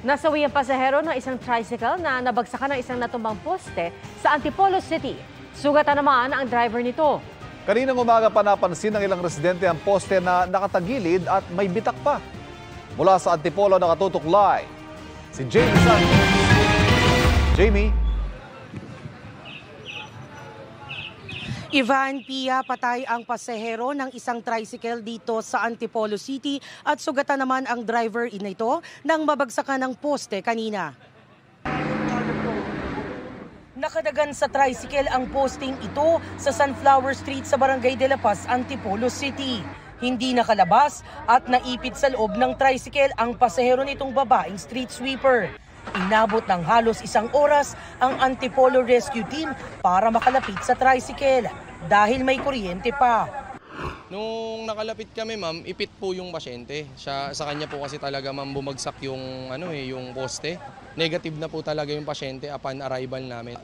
Nasawi ang pasahero ng isang tricycle na nabagsakan ng isang natumbang poste sa Antipolo City. Sugatan naman ang driver nito. Kaninang umaga pa napansin ng ilang residente ang poste na nakatagilid at may bitak pa. Mula sa Antipolo nakatutok live si Jamie Santos. Jamie. Ivan, Pia, patay ang pasahero ng isang tricycle dito sa Antipolo City at sugatan naman ang driver nito nang mabagsakan ng poste kanina. Nakadagan sa tricycle ang posting ito sa Sunflower Street sa Barangay de la Paz, Antipolo City. Hindi nakalabas at naipit sa loob ng tricycle ang pasahero nitong babaeng street sweeper. Inabot ng halos 1 oras ang Antipolo Rescue Team para makalapit sa tricycle dahil may kuryente pa. Nung nakalapit kami, ma'am, ipit po yung pasyente. Sa kanya po kasi talaga, ma'am, bumagsak yung poste. Negative na po talaga yung pasyente upon arrival namin.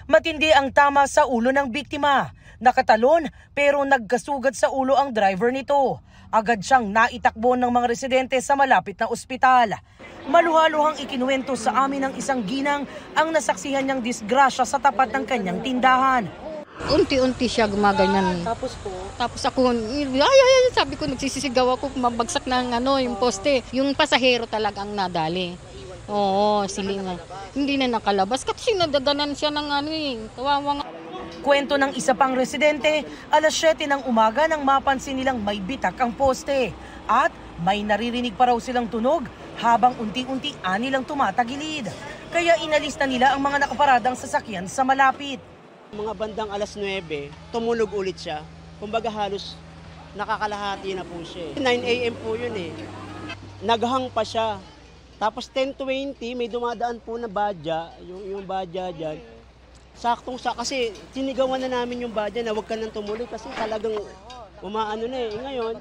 Matindi ang tama sa ulo ng biktima. Nakatalon pero nagkasugat sa ulo ang driver nito. Agad siyang naitakbo ng mga residente sa malapit na ospital. Maluhaluhang ikinuwento sa amin ng isang ginang ang nasaksihan niyang disgrasya sa tapat ng kanyang tindahan. Unti-unti siya gumaganyan. Tapos ako, sabi ko, nagsisisigaw ako, mabagsak ng yung poste. Yung pasahero talagang nadali. Oo, silingan. Hindi na nakalabas kasi nadaganan siya ng kawawa nga. Kwento ng isa pang residente, alas 7 ng umaga nang mapansin nilang may bitak ang poste. At may naririnig pa raw silang tunog habang unti-unti nilang tumatagilid. Kaya inalis na nila ang mga nakaparadang sasakyan sa malapit. Mga bandang alas 9, tumulog ulit siya. Kumbaga halos nakakalahati na po siya. 9 a.m. po yun eh. Naghang pa siya. Tapos 10:20 may dumadaan po na badya, yung badya dyan. Kasi sinigawan na namin yung badya na huwag ka nang tumuloy kasi talagang umaano na eh. Ngayon,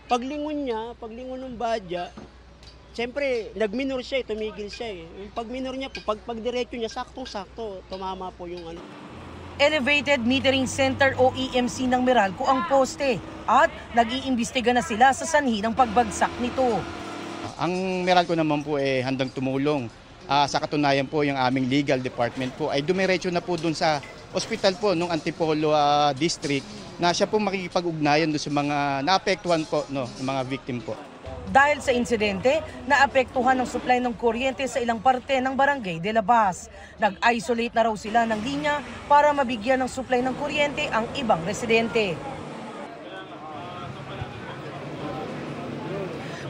paglingon ng badya, siyempre nagminor siya eh, tumigil siya eh. Yung pagminor niya po, pagdiretso niya, saktong-sakto, tumama po yung Elevated Metering Center o EMC ng Meralco ang poste at nag-iimbestiga na sila sa sanhi ng pagbagsak nito. Ang Meralco naman po handang tumulong. Sa katunayan po yung aming legal department po ay dumiretso na po doon sa ospital po ng Antipolo District na siya po makikipag-ugnayan doon sa mga naapektuhan po ng mga victim po. Dahil sa insidente, naapektuhan ng supply ng kuryente sa ilang parte ng Barangay de la Paz. Nag-isolate na raw sila ng linya para mabigyan ng supply ng kuryente ang ibang residente.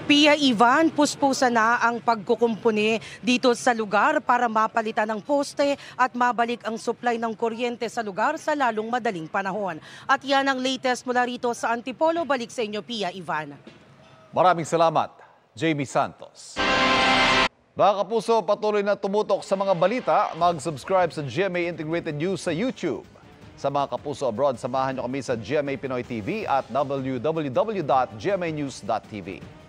Pia, Ivan, puspusan na ang pagkukumpuni dito sa lugar para mapalitan ng poste at mabalik ang supply ng kuryente sa lugar sa lalong madaling panahon. At yan ang latest mula rito sa Antipolo. Balik sa inyo, Pia, Ivan. Maraming salamat, Jamie Santos. Mga kapuso, patuloy na tumutok sa mga balita. Mag-subscribe sa GMA Integrated News sa YouTube. Sa mga kapuso abroad, samahan niyo kami sa GMA Pinoy TV at www.gmanews.tv.